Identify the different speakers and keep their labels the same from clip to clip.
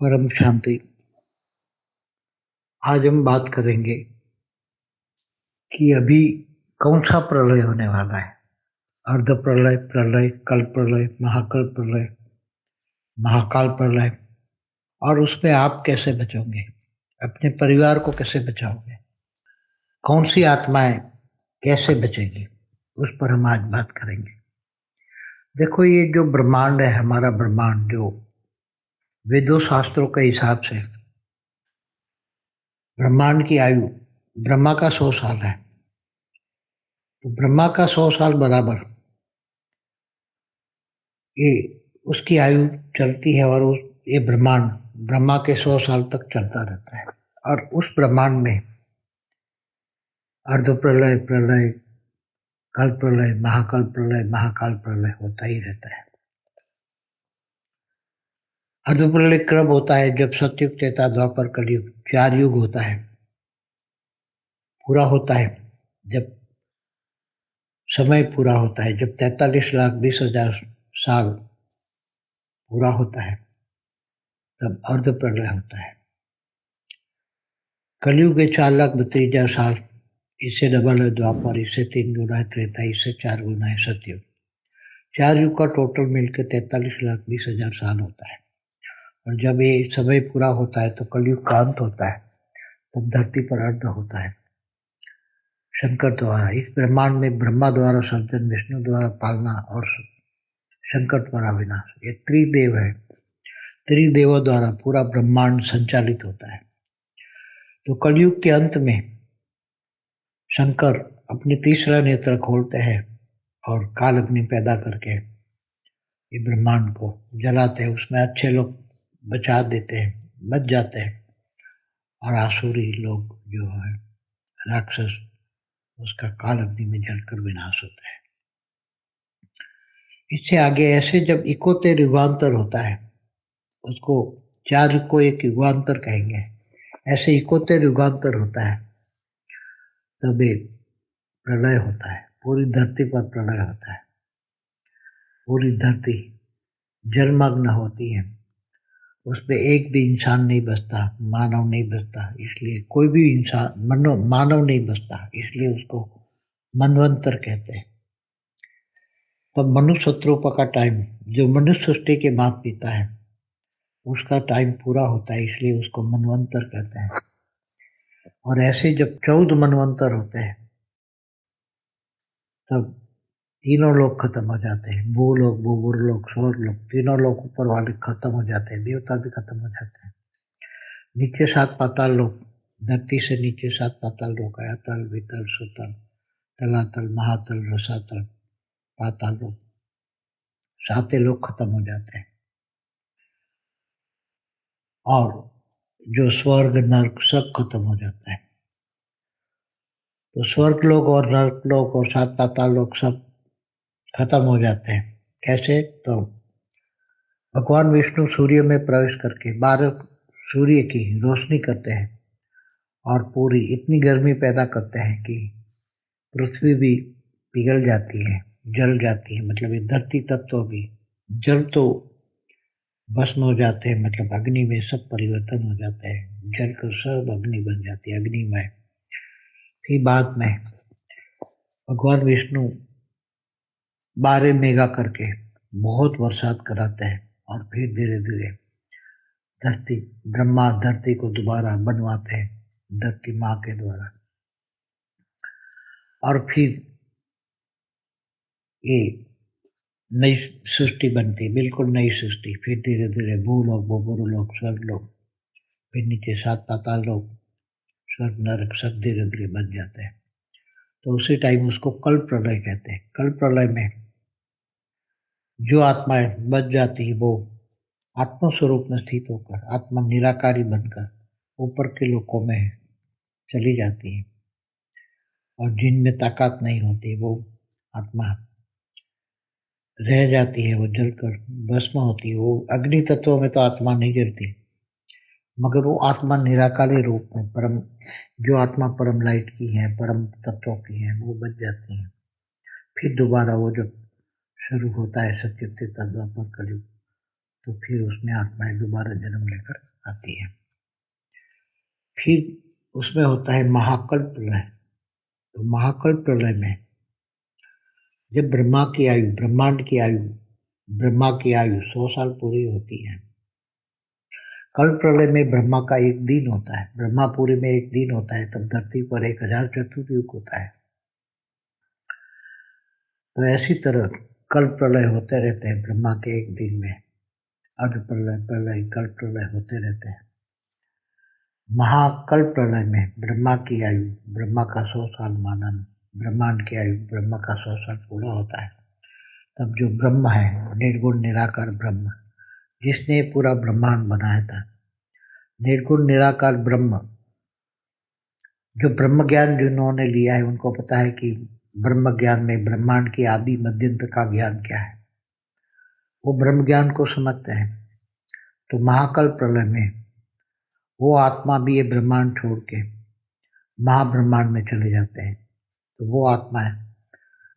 Speaker 1: परम शांति। आज हम बात करेंगे कि अभी कौन सा प्रलय होने वाला है। अर्ध प्रलय, प्रलय, कल्प प्रलय, महाकल्प प्रलय, महाकाल प्रलय, और उसमें आप कैसे बचोगे, अपने परिवार को कैसे बचाओगे, कौन सी आत्माएं कैसे बचेगी, उस पर हम आज बात करेंगे। देखो, ये जो ब्रह्मांड है, हमारा ब्रह्मांड, जो वेदों शास्त्रों के हिसाब से ब्रह्मांड की आयु ब्रह्मा का 100 साल है। तो ब्रह्मा का 100 साल बराबर ये उसकी आयु चलती है, और ये ब्रह्मांड ब्रह्मा के 100 साल तक चलता रहता है। और उस ब्रह्मांड में अर्ध प्रलय, प्रलय, कल्प प्रलय, महाकल्प प्रलय, महाकाल प्रलय होता ही रहता है। अर्ध प्रलय कब होता है? जब सतयुग, त्रेता, द्वापर, कलयुग 4 युग होता है, पूरा होता है। जब समय पूरा होता है, जब 43,20,000 साल पूरा होता है, तब अर्ध प्रलय होता है। कलयुग के 4,32,000 साल, इससे डबल है द्वापर, इससे 3 गुना है त्रेता, इससे 4 गुना है सतयुग। 4 युग का टोटल मिलकर 43,20,000 साल होता है। और जब ये समय पूरा होता है तो कलयुग का अंत होता है, तब धरती पर अर्ध होता है शंकर द्वारा। इस ब्रह्मांड में ब्रह्मा द्वारा सर्जन, विष्णु द्वारा पालना और शंकर द्वारा विनाश, ये त्रिदेव है। त्रिदेवों द्वारा पूरा ब्रह्मांड संचालित होता है। तो कलयुग के अंत में शंकर अपने तीसरा नेत्र खोलते हैं और काल अग्नि पैदा करके ये ब्रह्मांड को जलाते हैं। उसमें अच्छे लोग बचा देते हैं, बच जाते हैं, और आसुरी लोग जो है राक्षस, उसका काल अग्नि में जलकर विनाश होता है। इससे आगे ऐसे जब इकोतेर युगांतर होता है, उसको 4 को एक युगांतर कहेंगे, ऐसे इकोतेर युगांतर होता है, तब एक प्रलय होता है। पूरी धरती पर प्रलय होता है। पूरी धरती जलमग्न होती है। उसमें एक भी इंसान नहीं बचता, मानव नहीं बचता। इसलिए कोई भी इंसान मानव नहीं बचता, इसलिए उसको मनवंतर कहते हैं। तब मनुष्य शत्रुपा का टाइम, जो मनुष्य सृष्टि के माता पिता है, उसका टाइम पूरा होता है, इसलिए उसको मनवंतर कहते हैं। और ऐसे जब 14 मनवंतर होते हैं, तब तीनों लोग खत्म हो जाते हैं। भूलोक, भूगुरलोक, स्वर्गलोक, तीनों लोग ऊपर वाले खत्म हो जाते हैं। देवता भी खत्म हो जाते हैं। नीचे 7 पाताल लोक, धरती से नीचे 7 पाताल लोक है, अतल, वितल, सुतल, तलातल, महातल, रसातल, पाताल लोक, 7 लोग खत्म हो जाते हैं। और जो स्वर्ग, नर्क सब खत्म हो जाता है। तो स्वर्ग लोग और नर्क लोग और 7 पाताल लोग सब खत्म हो जाते हैं। कैसे? तो भगवान विष्णु सूर्य में प्रवेश करके 12 सूर्य की रोशनी करते हैं, और पूरी इतनी गर्मी पैदा करते हैं कि पृथ्वी भी पिघल जाती है, जल जाती है। मतलब ये धरती तत्व भी, जल तो भस्म हो जाते हैं, मतलब अग्नि में सब परिवर्तन हो जाते हैं, जल कर सब अग्नि बन जाती है, अग्निमय। फिर बाद में भगवान विष्णु 12 मेघा करके बहुत बरसात कराते हैं, और फिर धीरे धीरे धरती, ब्रह्मा धरती को दोबारा बनवाते हैं धरती माँ के द्वारा। और फिर ये नई सृष्टि बनती, बिल्कुल नई सृष्टि। फिर धीरे धीरे भूलोक, भूगुरलोक, स्वर्गलोक, फिर नीचे 7 पाताल लोक, स्वर्ग, नरक सब धीरे धीरे बन जाते हैं। तो उसी टाइम उसको कल्प प्रलय कहते हैं। कल्प प्रलय में जो आत्माएं बच जाती है, वो आत्म स्वरूप में स्थित होकर आत्मा निराकारी बनकर ऊपर के लोकों में चली जाती है। और जिनमें ताकत नहीं होती, वो आत्मा रह जाती है, वो जलकर भस्म होती है। वो अग्नि तत्वों में तो आत्मा नहीं जलती, मगर वो आत्मा निराकारी रूप में परम, जो आत्मा परम लाइट की है, परम तत्वों की है, वो बच जाती है। फिर दोबारा वो जब शुरू होता है सत्युग, त्रेता, द्वापर, कलयुग, तो फिर उसमें आत्माएं दोबारा जन्म लेकर आती है। फिर उसमें होता है महाकल्प प्रलय। तो महाकल्प प्रलय में जब ब्रह्मा की आयु, ब्रह्मांड की आयु, ब्रह्मा की आयु 100 साल पूरी होती है। कल्प प्रलय में ब्रह्मा का एक दिन होता है, ब्रह्मापुरी में एक दिन होता है, तब धरती पर 1000 चतुर्युग होता है। तो ऐसी तरह कल्प प्रलय होते रहते हैं ब्रह्मा के एक दिन में, अर्ध प्रलय, प्रलय, कल्प प्रलय होते रहते हैं। महाकल्प प्रलय में ब्रह्मा की आयु, ब्रह्मा का 100 साल मानन, ब्रह्मांड की आयु, ब्रह्मा का 100 साल पूरा होता है। तब जो ब्रह्म है, निर्गुण निराकार ब्रह्म, जिसने पूरा ब्रह्मांड बनाया था, निर्गुण निराकार ब्रह्म, जो ब्रह्म ज्ञान जिन्होंने लिया है उनको पता है कि ब्रह्म ज्ञान में ब्रह्मांड की आदि मध्यंत का ज्ञान क्या है, वो ब्रह्म ज्ञान को समझते हैं। तो महाकल्प प्रलय में वो आत्मा भी ये ब्रह्मांड छोड़ के महाब्रह्मांड में चले जाते हैं। तो वो आत्माएं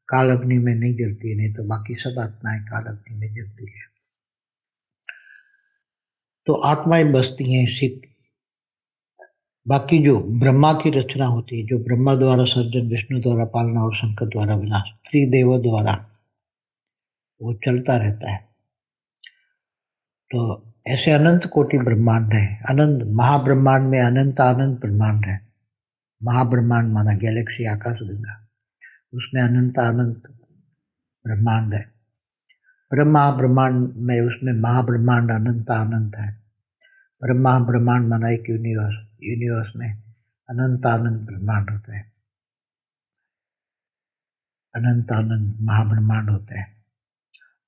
Speaker 1: काल अग्नि में नहीं जलती है, नहीं तो बाकी सब आत्माएं काल अग्नि में जलती है। तो आत्माएं बसती हैं सिर्फ, बाकी जो ब्रह्मा की रचना होती है, जो ब्रह्मा द्वारा सर्जन, विष्णु द्वारा पालना और शंकर द्वारा विनाश, त्रिदेव द्वारा वो चलता रहता है। तो ऐसे अनंत कोटि ब्रह्मांड है, अनंत महाब्रह्मांड में अनंत अनंत ब्रह्मांड है। महाब्रह्मांड माना गैलेक्सी, आकाश गंगा, उसमें अनंत अनंत ब्रह्मांड है। ब्रह्मा ब्रह्मांड में, उसमें महाब्रह्मांड अनंत अनंत है। ब्रह्मा ब्रह्मांड माना एक यूनिवर्स, यूनिवर्स में अनंत अनंत ब्रह्मांड होते हैं, अनंत अनंत महाब्रह्मांड होते हैं।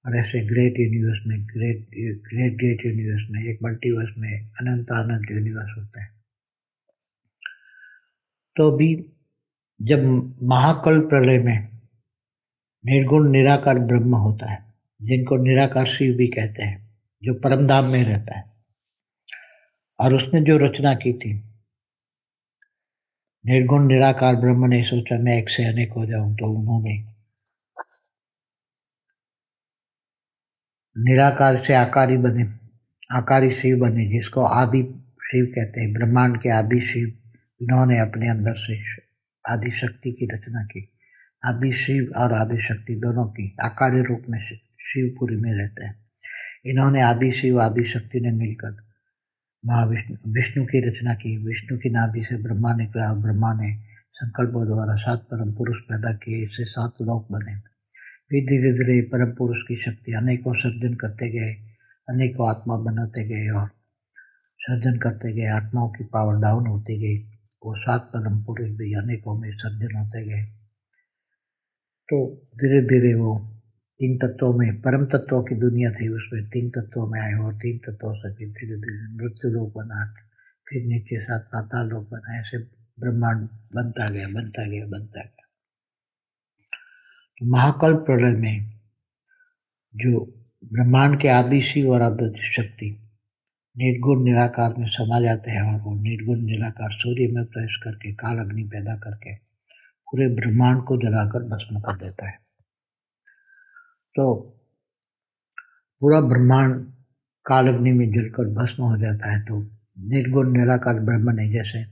Speaker 1: और ऐसे ग्रेट यूनिवर्स में, ग्रेट यूनिवर्स में, एक मल्टीवर्स में अनंत अनंत यूनिवर्स होते हैं। तो भी जब महाकल्प प्रलय में निर्गुण निराकार ब्रह्म होता है, जिनको निराकार शिव भी कहते हैं, जो परमधाम में रहता है, और उसने जो रचना की थी, निर्गुण निराकार ब्रह्म ने सोचा मैं एक से अनेक हो जाऊं, तो उन्होंने निराकार से आकारी बने, आकारी शिव बने, जिसको आदि शिव कहते हैं, ब्रह्मांड के आदि शिव। इन्होंने अपने अंदर से आदि शक्ति की रचना की। आदि शिव और आदि शक्ति दोनों की आकारी रूप में शिवपुरी में रहते हैं। इन्होंने आदि शिव आदि शक्ति ने मिलकर महाविष्णु, विष्णु की रचना की। विष्णु की नाभि से ब्रह्मा निकला, ब्रह्मा ने संकल्पों द्वारा 7 परम पुरुष पैदा किए, इससे 7 लोक बने। फिर धीरे धीरे परम पुरुष की शक्ति अनेकों सर्जन करते गए, अनेकों आत्मा बनाते गए और सर्जन करते गए, आत्माओं की पावर डाउन होती गई। वो 7 परम पुरुष भी अनेकों में सर्जन होते गए। तो धीरे धीरे वो 3 तत्वों में, परम तत्वों की दुनिया थी, उसमें 3 तत्वों में आए और 3 तत्वों से फिर धीरे धीरे मृत्यु लोक बना, फिर नीचे 7 पाताल लोक बना। ऐसे ब्रह्मांड बनता गया, बनता गया, बनता गया। तो महाकल्प प्रलय में जो ब्रह्मांड के आदि शिव और आदि शक्ति निर्गुण निराकार में समा जाते हैं, और वो निर्गुण निराकार सूर्य में प्रवेश करके काल अग्नि पैदा करके पूरे ब्रह्मांड को जलाकर भस्म कर देता है। तो पूरा ब्रह्मांड काल अग्नि में जलकर भस्म हो जाता है। तो निर्गुण निराकार ब्रह्म ने जैसे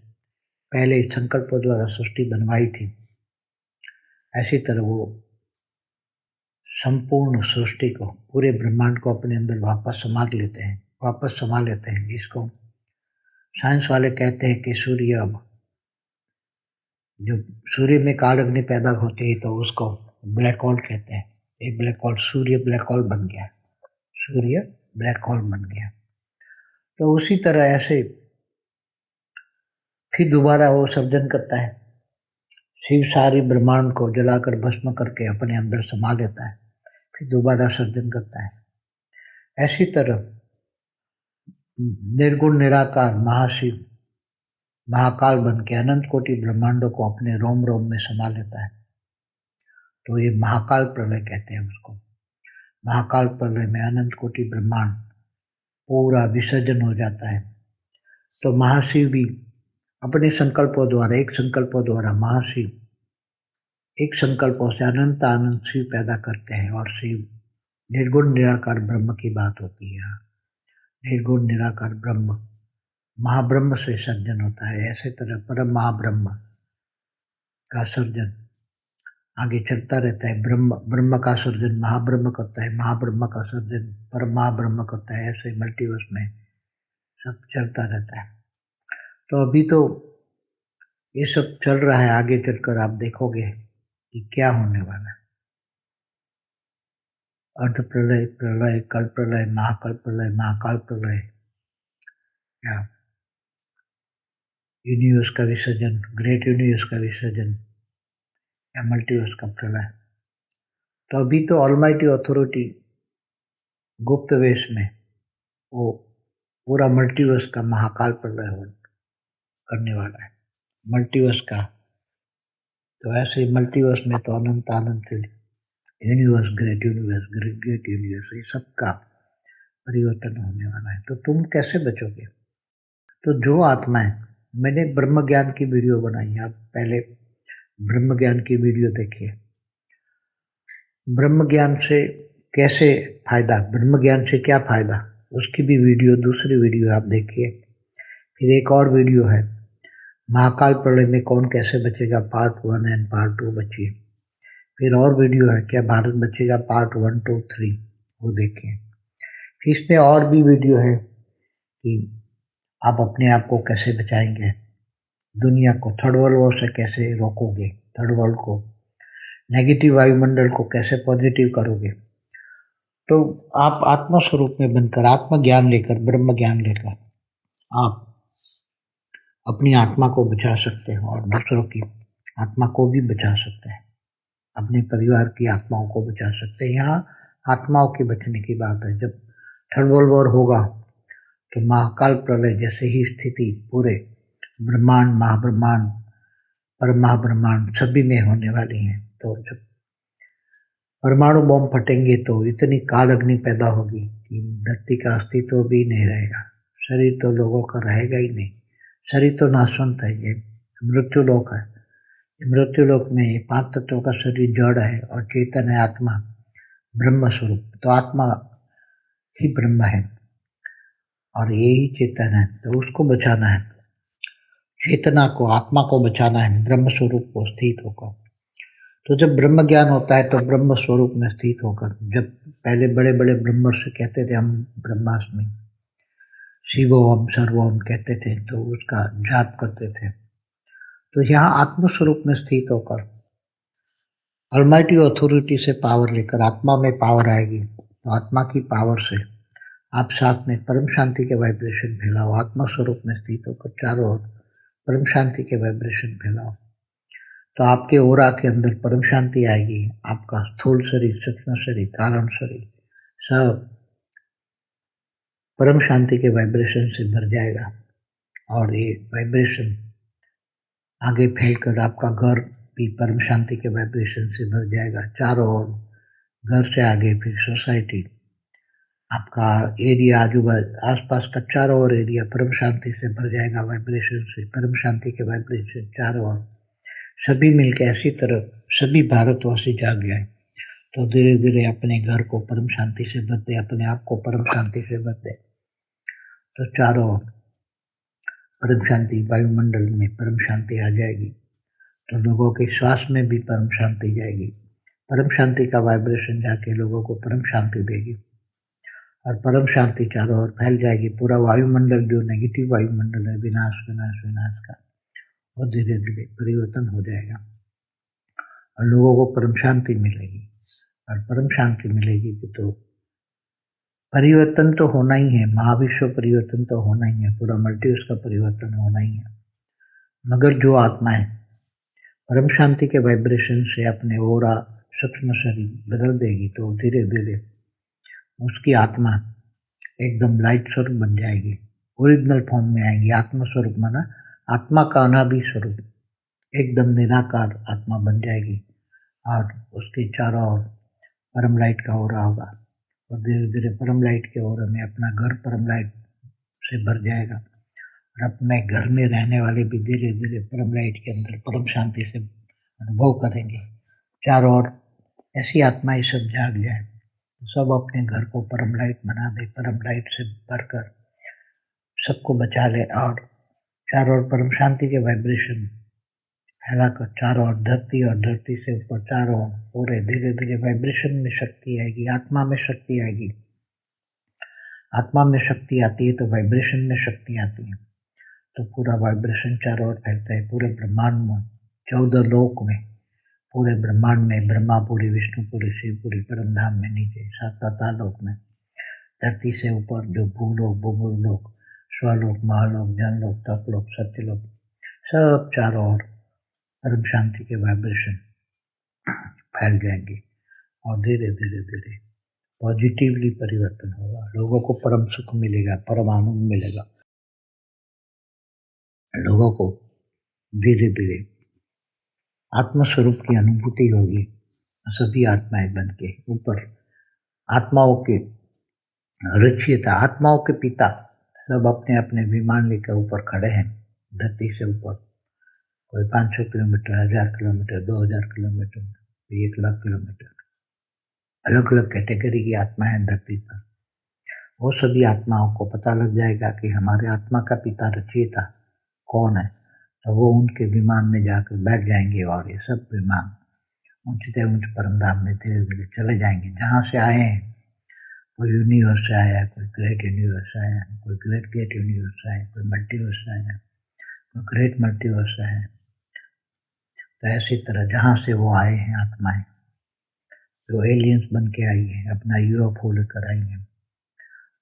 Speaker 1: पहले संकल्पों द्वारा सृष्टि बनवाई थी, ऐसी तरह वो संपूर्ण सृष्टि को, पूरे ब्रह्मांड को अपने अंदर वापस समा लेते हैं, जिसको साइंस वाले कहते हैं कि सूर्य, अब जो सूर्य में काल अग्नि पैदा होती है तो उसको ब्लैक होल कहते हैं। एक ब्लैक होल, सूर्य ब्लैक होल बन गया, सूर्य ब्लैक होल बन गया। तो उसी तरह ऐसे फिर दोबारा वो सर्जन करता है। शिव सारी ब्रह्मांड को जलाकर भस्म करके अपने अंदर समा लेता है, फिर दोबारा सर्जन करता है। ऐसी तरह निर्गुण निराकार महाशिव महाकाल बन के अनंत कोटि ब्रह्मांडों को अपने रोम रोम में समा लेता है। तो ये महाकाल प्रलय कहते हैं उसको। महाकाल प्रलय में अनंत कोटि ब्रह्मांड पूरा विसर्जन हो जाता है। तो महाशिव भी अपने संकल्पों द्वारा, एक संकल्पों द्वारा महाशिव एक संकल्पों से अनंत आनंद शिव पैदा करते हैं, और शिव निर्गुण निराकार ब्रह्म की बात होती है। निर्गुण निराकार ब्रह्म, महाब्रह्म से सर्जन होता है। ऐसे तरह परम महाब्रह्म का सर्जन आगे चलता रहता है। ब्रह्म का सर्जन महाब्रह्म करता है, महाब्रह्म का सर्जन परम महाब्रह्म करता है। ऐसे मल्टीवर्स में सब चलता रहता है। तो अभी तो ये सब चल रहा है, आगे चलकर आप देखोगे कि क्या होने वाला है। अर्ध प्रलय, प्रलय, कल प्रलय, महाकल प्रलय, महाकाल प्रलय, या यूनिवर्स का विसर्जन, ग्रेट यूनिवर्स का विसर्जन, या मल्टीवर्स का प्रलय। तो अभी तो ऑलमाइटी अथॉरिटी गुप्त वेश में वो पूरा मल्टीवर्स का महाकाल प्रलय करने वाला है। मल्टीवर्स का तो ऐसे मल्टीवर्स में तो अनंत अनंत universe, great universe, great universe, ये सबका परिवर्तन होने वाला है। तो तुम कैसे बचोगे? तो जो आत्माएं, मैंने ब्रह्म ज्ञान की वीडियो बनाई है, आप पहले ब्रह्म ज्ञान की वीडियो देखिए। ब्रह्म ज्ञान से कैसे फायदा, ब्रह्म ज्ञान से क्या फायदा, उसकी भी वीडियो, दूसरी वीडियो आप देखिए। फिर एक और वीडियो है महाकाल प्रलय में कौन कैसे बचेगा, पार्ट 1 एंड पार्ट 2 बचिए। फिर और वीडियो है क्या भारत बचेगा, पार्ट 1, 2, 3, वो देखिए। फिर इसमें और भी वीडियो है कि आप अपने आप को कैसे बचाएंगे, दुनिया को थर्ड वर्ल्ड वॉर से कैसे रोकोगे, थर्ड वर्ल्ड को, नेगेटिव वायुमंडल को कैसे पॉजिटिव करोगे। तो आप आत्मा स्वरूप में बनकर, आत्म ज्ञान लेकर, ब्रह्म ज्ञान लेकर आप अपनी आत्मा को बचा सकते हैं और दूसरों की आत्मा को भी बचा सकते हैं, अपने परिवार की आत्माओं को बचा सकते हैं। यहाँ आत्माओं के बचने की बात है। जब थर्ड वर्ल्ड वॉर होगा तो महाकाल प्रलय जैसे ही स्थिति पूरे ब्रह्मांड, महाब्रह्मांड, परम महाब्रह्मांड सभी में होने वाली है। तो जब परमाणु बम फटेंगे तो इतनी काल अग्नि पैदा होगी कि धरती का अस्तित्व भी नहीं रहेगा। शरीर तो लोगों का रहेगा ही नहीं, शरीर तो नाशवंत है, ये मृत्यु लोक है। मृत्यु लोक में ये 5 तत्वों का शरीर जड़ है और चेतन है आत्मा, ब्रह्म स्वरूप। तो आत्मा ही ब्रह्म है और यही चेतन है, तो उसको बचाना है, चेतना को, आत्मा को बचाना है, ब्रह्म स्वरूप को स्थित होकर। तो जब ब्रह्म ज्ञान होता है तो ब्रह्म स्वरूप में स्थित होकर, जब पहले बड़े बड़े ब्रह्मर्षि कहते थे हम ब्रह्मास्मि, शिवोहम सर्वोहम कहते थे, तो उसका जाप करते थे। तो यहाँ आत्म स्वरूप में स्थित होकर ऑलमाइटी अथॉरिटी से पावर लेकर आत्मा में पावर आएगी। तो आत्मा की पावर से आप साथ में परम शांति के वाइब्रेशन फैलाओ, आत्मा स्वरूप में स्थित होकर चारों ओर परम शांति के वाइब्रेशन फैलाओ। तो आपके ओरा के अंदर परम शांति आएगी। आपका स्थूल शरीर, सूक्ष्म शरीर, कारण शरीर सब परम शांति के वाइब्रेशन से भर जाएगा और ये वाइब्रेशन आगे फैलकर आपका घर भी परम शांति के वाइब्रेशन से भर जाएगा। चारों ओर, घर से आगे फिर सोसाइटी, आपका एरिया, आजू बाजू आसपास का चारों ओर एरिया परम शांति से भर जाएगा, वाइब्रेशन से, परम शांति के वाइब्रेशन चारों ओर। सभी मिलकर ऐसी तरह सभी भारतवासी जाग जाए तो धीरे धीरे अपने घर को परम शांति से भर दे, अपने आप को परम शांति से भर दे। तो चारों ओर परम शांति, वायुमंडल में परम शांति आ जाएगी। तो लोगों के श्वास में भी परम शांति जाएगी। परम शांति का वाइब्रेशन जाके लोगों को परम शांति देगी और परम शांति चारों ओर फैल जाएगी। पूरा वायुमंडल जो नेगेटिव वायुमंडल है, विनाश विनाश विनाश का, वो धीरे धीरे परिवर्तन हो जाएगा और लोगों को परम शांति मिलेगी। और परम शांति मिलेगी तो परिवर्तन तो होना ही है, महाविश्व परिवर्तन तो होना ही है, पूरा मल्टीवर्स का परिवर्तन होना ही है। मगर जो आत्माएं परम शांति के वाइब्रेशन से अपने ओरा, सूक्ष्म शरीर बदल देगी तो धीरे धीरे उसकी आत्मा एकदम लाइट स्वरूप बन जाएगी, ओरिजिनल फॉर्म में आएगी। आत्मा स्वरूप माना आत्मा का अनादि स्वरूप, एकदम निराकार आत्मा बन जाएगी और उसके चारों ओर परम लाइट का ओरा होगा और धीरे धीरे परम लाइट के ओरा में अपना घर परम लाइट से भर जाएगा और अपने घर में रहने वाले भी धीरे धीरे परम लाइट के अंदर परम शांति से अनुभव करेंगे। चारों ओर ऐसी आत्माएं सब जाग जाए, सब अपने घर को परम लाइट बना दे, परम लाइट से भरकर सबको बचा ले और चारों ओर परम शांति के वाइब्रेशन फैलाकर चारों ओर धरती और धरती से ऊपर चारों ओर पूरे धीरे धीरे वाइब्रेशन में शक्ति आएगी, आत्मा में शक्ति आएगी। आत्मा में शक्ति आती है तो वाइब्रेशन में शक्ति आती है, तो पूरा वाइब्रेशन चारों ओर फैलता है। पूरे ब्रह्मांड में 14 लोक में, पूरे ब्रह्मांड में, ब्रह्मापुरी, विष्णुपुरी, शिवपुरी, परमधाम में नीचे 7 पाताल लोक में, धरती से ऊपर जो भूलोक, भूगोलोक, स्वलोक, महालोक, जनलोक, तपलोक, सत्यलोक, सब चारों ओर परम शांति के वाइब्रेशन फैल जाएंगे और धीरे धीरे धीरे पॉजिटिवली परिवर्तन होगा। लोगों को परम सुख मिलेगा, परम आनंद मिलेगा। लोगों को धीरे धीरे आत्मस्वरूप की अनुभूति होगी। सभी आत्माएं बन के ऊपर आत्माओं के रचयिता, आत्माओं के पिता सब अपने अपने विमान लेकर ऊपर खड़े हैं धरती से ऊपर। कोई 500 kilometre, 1000 kilometre, 2000 kilometre, 1 lakh kilometre, अलग अलग कैटेगरी की आत्माएं धरती पर। वो सभी आत्माओं को पता लग जाएगा कि हमारे आत्मा का पिता रचयिता कौन है, तो वो उनके विमान में जाकर बैठ जाएंगे और ये सब विमान ऊंचते ऊंच परमधाम में धीरे धीरे चले जाएंगे। जहाँ से आए हैं, कोई यूनिवर्स से आया, कोई ग्रेट यूनिवर्स आया, कोई ग्रेट ग्रेट यूनिवर्स आया, कोई मल्टीवर्स आया, कोई ग्रेट मल्टीवर्स आया। तो ऐसी तरह जहाँ से वो आए हैं आत्माएं, जो एलियंस बन के आई है, अपना यूएफओ लेकर आई है,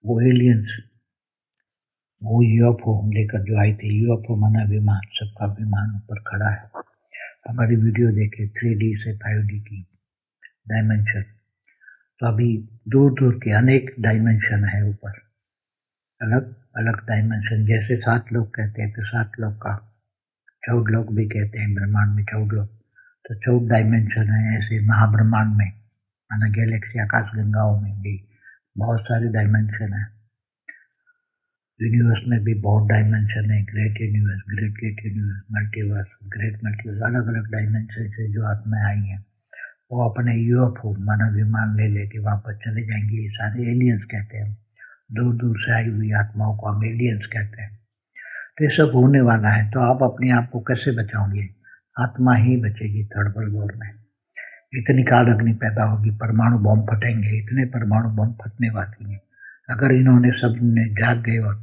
Speaker 1: वो एलियंस वो यूएफओ लेकर जो आई थी, यूएफओ माना विमान, सबका विमान ऊपर खड़ा है। हमारी वीडियो देखे 3D से 5D की डायमेंशन, तो अभी दूर दूर के अनेक डायमेंशन है ऊपर, अलग अलग डायमेंशन। जैसे 7 लोग कहते हैं तो 7 लोग का 14 लोग भी कहते हैं, ब्रह्मांड में 14 लोग, तो 14 डायमेंशन है। ऐसे महाब्रह्मांड में माना गैलेक्सी आकाश गंगाओं में भी बहुत सारे डायमेंशन है। यूनिवर्स में भी बहुत डायमेंशन है, great universe, great great universe, multiverse, great multiverse, अलग अलग डायमेंशन से जो आत्माएं आई हैं वो अपने यूएफओ माना विमान ले लेके वापस चले जाएंगे। ये सारे एलियंस कहते हैं, दूर दूर से आई हुई आत्माओं को हम एलियंस कहते हैं। तो ये सब होने वाला है, तो आप अपने आप को कैसे बचाओगे? आत्मा ही बचेगी थर्ड वॉर में। इतनी काल अग्नि पैदा होगी, परमाणु बम फटेंगे, इतने परमाणु बम फटने वाली हैं। अगर इन्होंने सब ने जाग गए और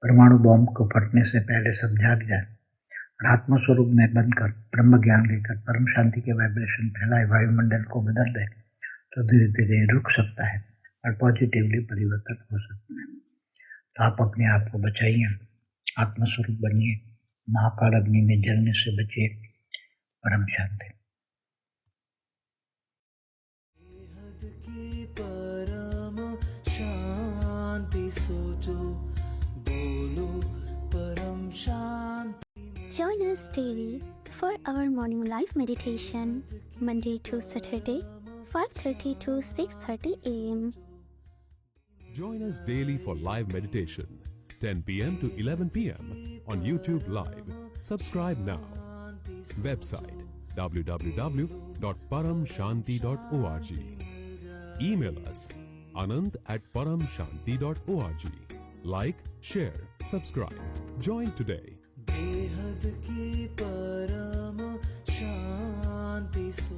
Speaker 1: परमाणु बम को फटने से पहले सब जाग जाए और आत्मस्वरूप में बनकर ब्रह्म ज्ञान लेकर परम शांति के वाइब्रेशन फैलाए, वायुमंडल को बदल दे, तो धीरे धीरे रुक सकता है और पॉजिटिवली परिवर्तन हो सकता है। तो आप अपने आप को बचाइए, आत्मस्वरूप बनिए, महाकाल अग्नि में जलने से बचिए। परम शांति।
Speaker 2: परम शांति सोचो, बोलो परम शांति।
Speaker 3: Join us daily for our morning live meditation, Monday to Saturday, 5:30 to 6:30 a.m.
Speaker 4: Join us daily for live meditation, 10 p.m. to 11 p.m. on YouTube Live. Subscribe now. Website www.paramshanti.org. Email us anant@paramshanti.org. Like, share, subscribe. Join today.
Speaker 2: बेहद की परम शांति सो